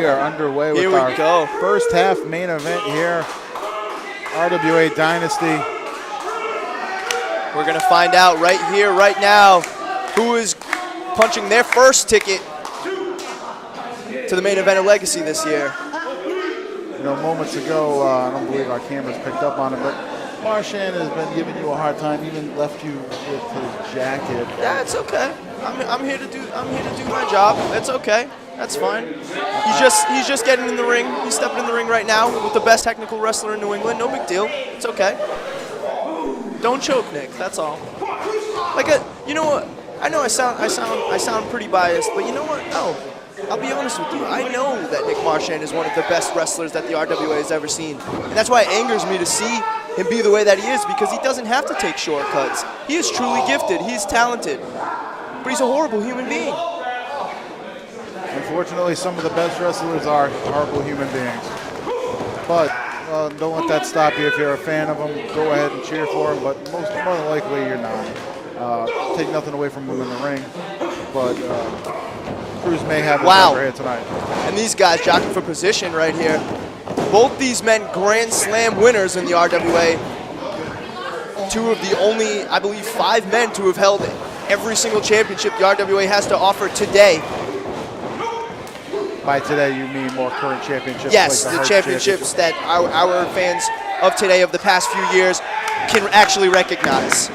we are underway with our first half main event here. RWA Dynasty. We're going to find out right here, right now, who is punching their first ticket to the main event of Legacy this year. You know, moments ago, I don't believe our cameras picked up on it, but Marchand has been giving you a hard time, even left you with his jacket. Yeah, it's okay. I'm here to do my job. That's okay. That's fine. He's just getting in the ring. He's stepping in the ring right now with the best technical wrestler in New England. No big deal. It's okay. Don't choke, Nick. That's all. You know what? I know I sound pretty biased, but you know what? No. I'll be honest with you. I know that Nick Marchand is one of the best wrestlers that the RWA has ever seen. And that's why it angers me to see him be the way that he is, because he doesn't have to take shortcuts. He is truly gifted. He's talented. But he's a horrible human being. Unfortunately, some of the best wrestlers are horrible human beings. But don't let that stop you. If you're a fan of them, go ahead and cheer for them. But more than likely, you're not. Take nothing away from them in the ring. But Cruz may have it over here tonight. And these guys jockeying for position right here. Both these men Grand Slam winners in the RWA. Two of the only, I believe, 5 men to have held every single championship the RWA has to offer today. By today, you mean more current championships? Yes, like the championships that our fans of today, of the past few years, can actually recognize.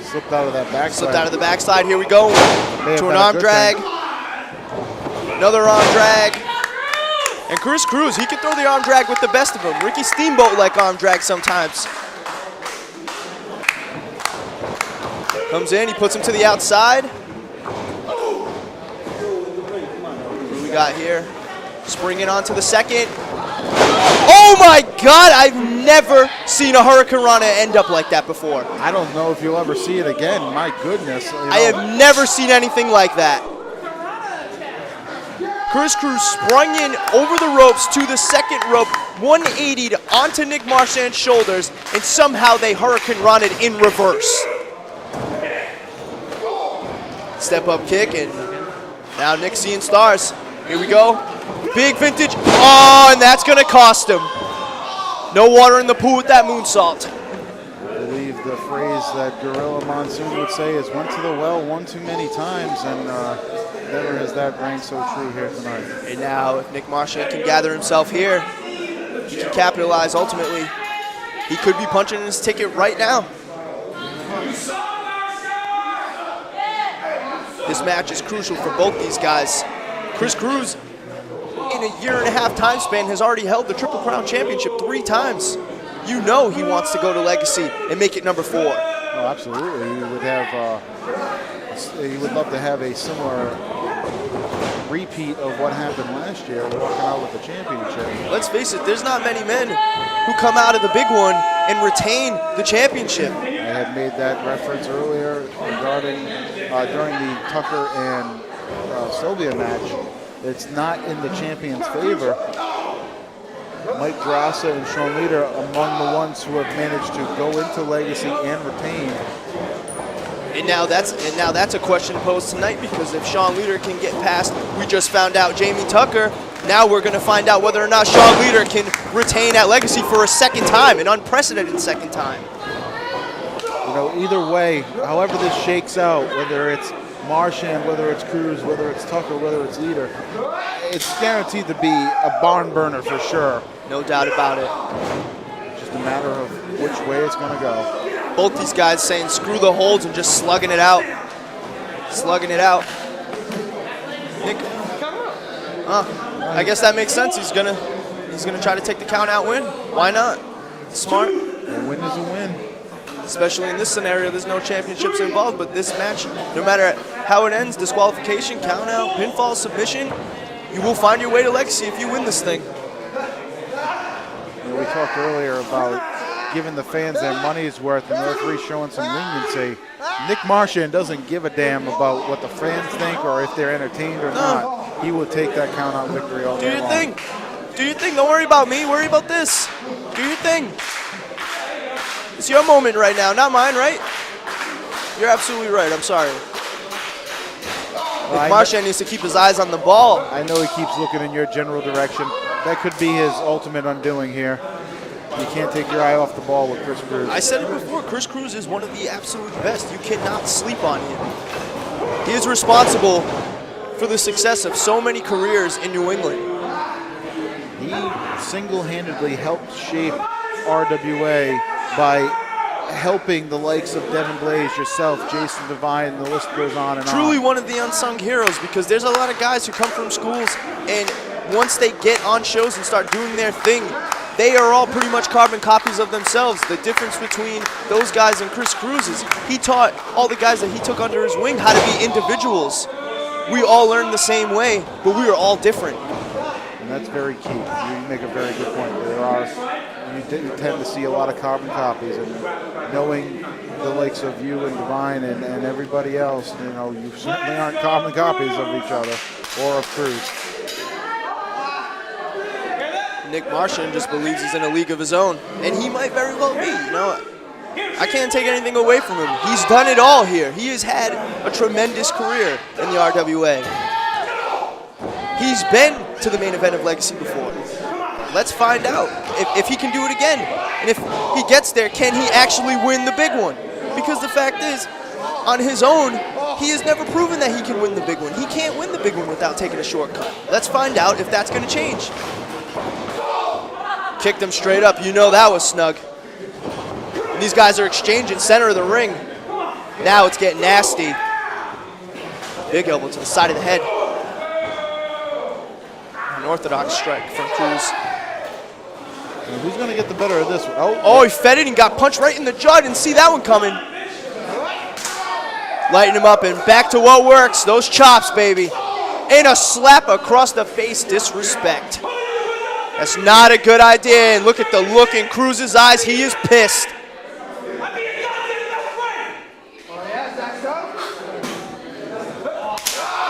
Slipped out of that backside. Slipped out of the backside. Here we go to an arm drag. Another arm drag. And Cruz, he can throw the arm drag with the best of them. Ricky Steamboat-like arm drag sometimes. Comes in, he puts him to the outside. Who we got here? Springing onto the second. Oh my God, I've never seen a Hurricane Rana end up like that before. I don't know if you'll ever see it again. My goodness. I have never seen anything like that. Cruz sprung in over the ropes to the second rope, 180'd onto Nick Marchand's shoulders, and somehow they Hurricane Rana'd in reverse. Step up kick, and now Nick's seeing stars. Here we go. Big vintage. Oh, and that's going to cost him. No water in the pool with that moonsault. I believe the phrase that Gorilla Monsoon would say is went to the well one too many times, and never has that rang so true here tonight. And now if Nick Marchand can gather himself here, he can capitalize ultimately. He could be punching his ticket right now. This match is crucial for both these guys. Cruz, in a 1.5-year time span, has already held the Triple Crown Championship 3 times. You know he wants to go to Legacy and make it number 4. Oh, absolutely. He would love to have a similar repeat of what happened last year, walking out with the championship. Let's face it, there's not many men who come out of the big one and retain the championship. I had made that reference earlier regarding during the Tucker and Sylvia match. It's not in the champion's favor. Mike Grassa and Sean Leader among the ones who have managed to go into Legacy and retain. And now that's a question posed tonight, because if Sean Leader can get past, we just found out, Jamie Tucker, now we're going to find out whether or not Sean Leader can retain at Legacy for a second time, an unprecedented second time. You know, either way, however this shakes out, whether it's Marchand, whether it's Cruz, whether it's Tucker, whether it's Leader, it's guaranteed to be a barn burner for sure. No doubt about it. Just a matter of which way it's going to go. Both these guys saying screw the holds and just slugging it out. Slugging it out. Nick, I guess that makes sense. He's gonna try to take the count out win. Why not? Smart. A win is a win. Especially in this scenario, there's no championships involved, but this match, no matter how it ends, disqualification, count out, pinfall, submission, you will find your way to Legacy if you win this thing. You know, we talked earlier about giving the fans their money's worth and the referee showing some leniency. Nick Marchand doesn't give a damn about what the fans think or if they're entertained or not. He will take that count-out victory all day long. Do your thing. Do your thing. Don't worry about me. Worry about this. Do your thing. It's your moment right now, not mine, right? You're absolutely right. I'm sorry. Well, Marchand needs to keep his eyes on the ball. I know he keeps looking in your general direction. That could be his ultimate undoing here. You can't take your eye off the ball with Chris Cruz. I said it before, Chris Cruz is one of the absolute best. You cannot sleep on him. He is responsible for the success of so many careers in New England. He single-handedly helped shape RWA by helping the likes of Devin Blaze, yourself, Jason Devine, and the list goes on and on. Truly one of the unsung heroes, because there's a lot of guys who come from schools and once they get on shows and start doing their thing, they are all pretty much carbon copies of themselves. The difference between those guys and Chris Cruz is he taught all the guys that he took under his wing how to be individuals. We all learned the same way, but we are all different. And that's very key. You make a very good point. You tend to see a lot of carbon copies, and knowing the likes of you and Devine and everybody else, you know, you certainly aren't carbon copies of each other or of Cruz. Nick Marchand just believes he's in a league of his own, and he might very well be. You know, I can't take anything away from him. He's done it all here. He has had a tremendous career in the RWA. He's been to the main event of Legacy before. Let's find out if he can do it again. And if he gets there, can he actually win the big one? Because the fact is, on his own, he has never proven that he can win the big one. He can't win the big one without taking a shortcut. Let's find out if that's going to change. Kicked him straight up. You know that was snug. And these guys are exchanging center of the ring. Now it's getting nasty. Big elbow to the side of the head. An orthodox strike from Cruz. And who's going to get the better of this one? Oh, he fed it and got punched right in the jaw. Didn't see that one coming. Lighten him up and back to what works. Those chops, baby. And a slap across the face. Disrespect. That's not a good idea. And look at the look in Cruz's eyes. He is pissed.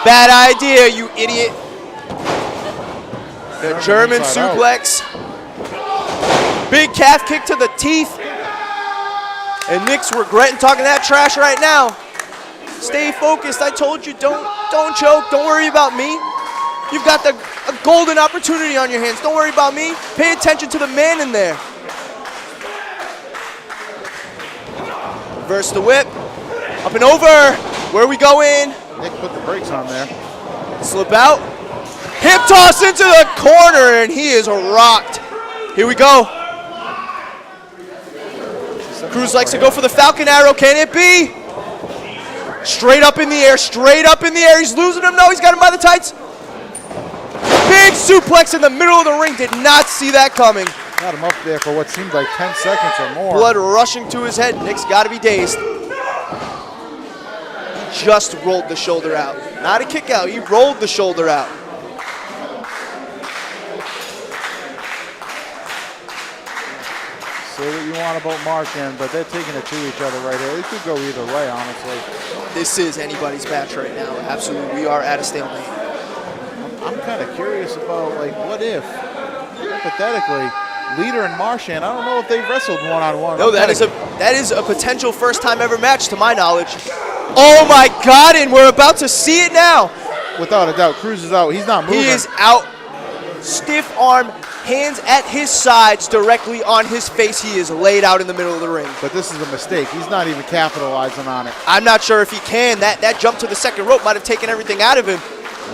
Bad idea, you idiot. The German suplex. Big calf kick to the teeth. And Nick's regretting talking that trash right now. Stay focused. I told you, don't choke. Don't worry about me. You've got a golden opportunity on your hands. Don't worry about me. Pay attention to the man in there. Reverse the whip. Up and over. Where are we going? Nick put the brakes on there. Slip out. Hip toss into the corner, and he is rocked. Here we go. Cruz likes to go for the Falcon Arrow. Can it be? Straight up in the air. Straight up in the air. He's losing him. No, he's got him by the tights. Big suplex in the middle of the ring. Did not see that coming. Got him up there for what seemed like 10 seconds or more. Blood rushing to his head. Nick's got to be dazed. He just rolled the shoulder out. Not a kick out. He rolled the shoulder out. Say what you want about Marchand, but they're taking it to each other right here. It could go either way, honestly. This is anybody's match right now. Absolutely. We are at a stalemate. I'm kind of curious about, like, what if, hypothetically, Leader and Marchand, I don't know if they've wrestled one-on-one. No, that is a potential first-time ever match to my knowledge. Oh, my God, and we're about to see it now. Without a doubt, Cruz is out. He's not moving. He is out. Stiff arm, hands at his sides, directly on his face. He is laid out in the middle of the ring. But this is a mistake. He's not even capitalizing on it. I'm not sure if he can. That jump to the second rope might have taken everything out of him.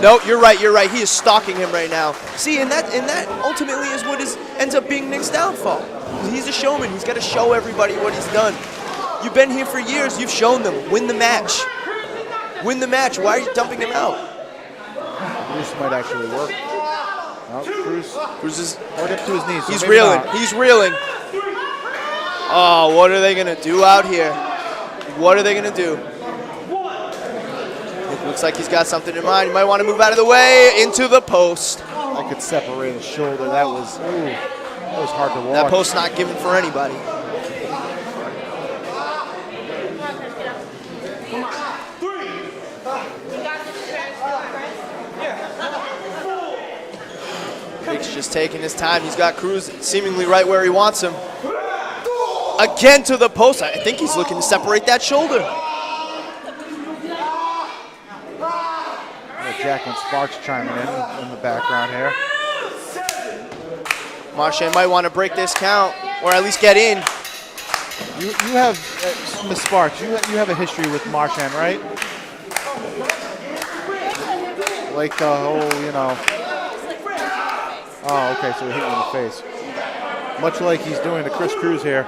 No, you're right. He is stalking him right now. See, and that ultimately is what ends up being Nick's downfall. He's a showman. He's got to show everybody what he's done. You've been here for years. You've shown them. Win the match. Win the match. Why are you dumping him out? This might actually work. Oh, Cruz is right up to his knees. So he's reeling. Not. He's reeling. Oh, what are they going to do out here? What are they going to do? It looks like he's got something in mind. He might want to move out of the way into the post. I could separate his shoulder. That was hard to watch. That post's not given for anybody. Nick's just taking his time. He's got Cruz seemingly right where he wants him. Again to the post. I think he's looking to separate that shoulder. Jacqueline Sparks chiming in the background here. Marchand might want to break this count, or at least get in. You have, Miss Sparks, you have a history with Marchand, right? Like the whole, you know. Oh, okay, so he hit you in the face. Much like he's doing to Chris Cruz here.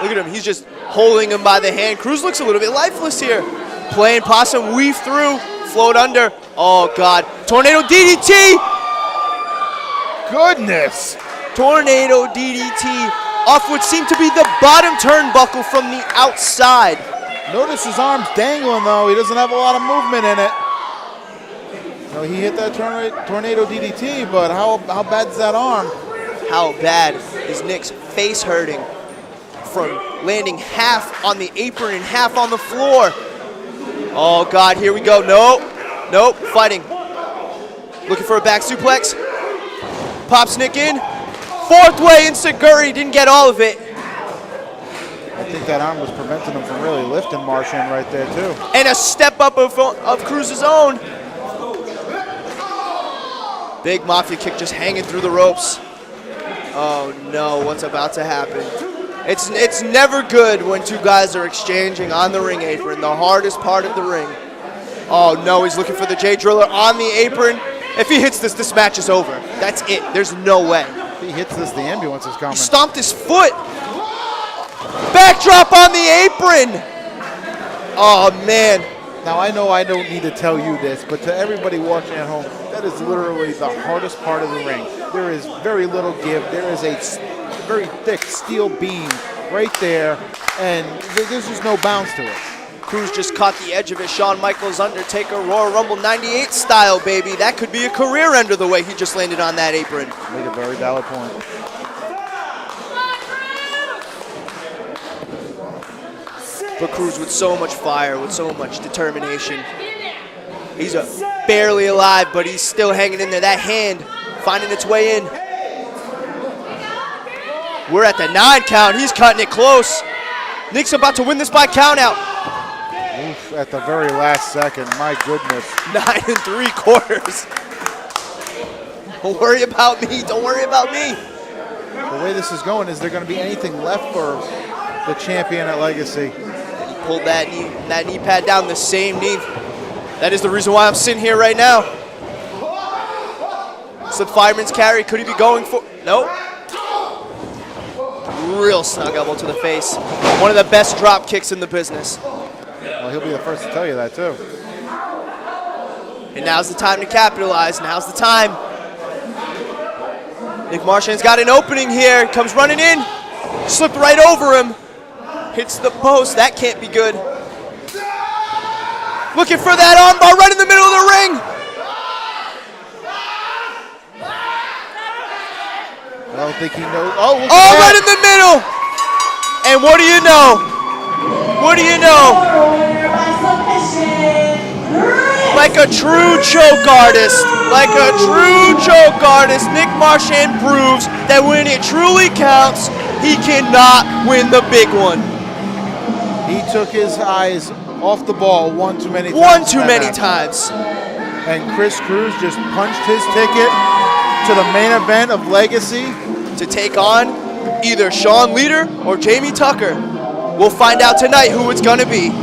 Look at him, he's just holding him by the hand. Cruz looks a little bit lifeless here. Playing possum, weave through, float under. Oh God, tornado DDT! Goodness! Tornado DDT off what seemed to be the bottom turnbuckle from the outside. Notice his arm's dangling though, he doesn't have a lot of movement in it. No, he hit that tornado DDT, but how bad's that arm? How bad is Nick's face hurting from landing half on the apron and half on the floor? Oh God, here we go. Nope, fighting. Looking for a back suplex. Pops Nick in. Fourth way enziguri, didn't get all of it. I think that arm was preventing him from really lifting Marchand right there too. And a step up of Cruz's own. Big Mafia kick just hanging through the ropes. Oh no, what's about to happen? It's never good when two guys are exchanging on the ring apron, the hardest part of the ring. Oh no, he's looking for the J Driller on the apron. If he hits this match is over. That's it, there's no way. If he hits this, the ambulance is coming. He stomped his foot. Backdrop on the apron. Oh man. Now I know I don't need to tell you this, but to everybody watching at home, that is literally the hardest part of the ring. There is very little give. There is a very thick steel beam right there, and there's just no bounce to it. Cruz just caught the edge of it. Shawn Michaels Undertaker Royal Rumble 98 style, baby. That could be a career ender the way he just landed on that apron. Made a very valid point. But Cruz with so much fire, with so much determination. He's barely alive, but he's still hanging in there. That hand finding its way in. We're at the 9 count. He's cutting it close. Nick's about to win this by count out. Oof, at the very last second, my goodness. 9 3/4. Don't worry about me. Don't worry about me. The way this is going, is there going to be anything left for the champion at Legacy? And he pulled that knee pad down, the same knee. That is the reason why I'm sitting here right now. Slip fireman's carry. Could he be going for? Nope. Real snug elbow to the face. One of the best drop kicks in the business. Well, he'll be the first to tell you that too. And now's the time to capitalize. Now's the time. Nick Marchand's got an opening here. Comes running in. Slipped right over him. Hits the post. That can't be good. Looking for that armbar right in the middle of the ring. I don't think he knows. Oh, look at Oh, that. right in the middle. And what do you know? What do you know? Like a true choke artist, Nick Marchand proves that when it truly counts, he cannot win the big one. He took his eyes off the ball one too many times. One too many times. And Chris Cruz just punched his ticket to the main event of Legacy. To take on either Sean Leader or Jamie Tucker. We'll find out tonight who it's gonna be.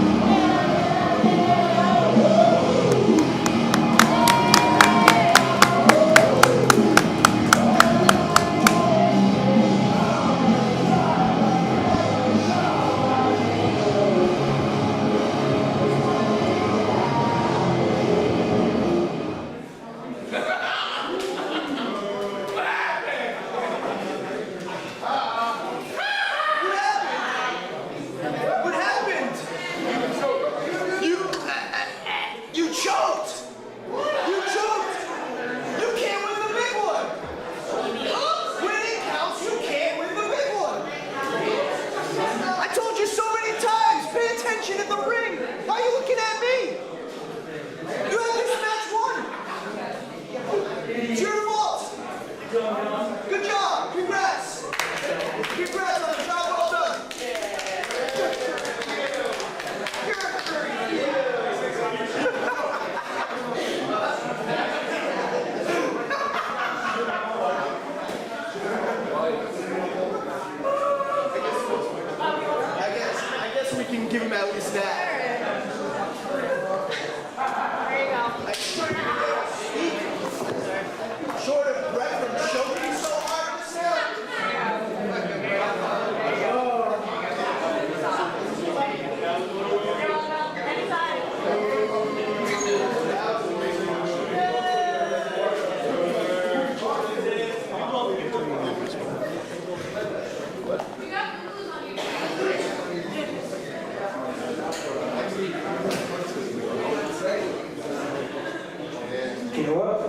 You know what?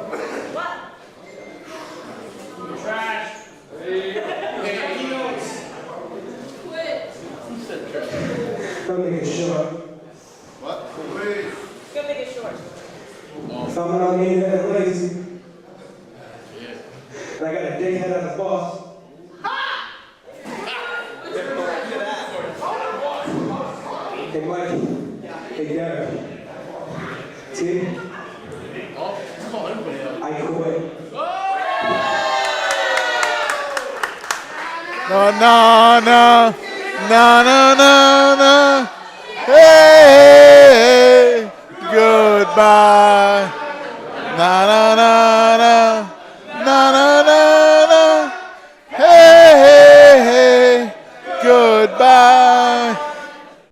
Don't make it short. What? Go make it short. If I'm not getting that lazy, and I got a dickhead as a boss. Hey Mike, hey Derek. See? I quit. No, no, no, no, no, no, no. Hey, goodbye. Na, na, na.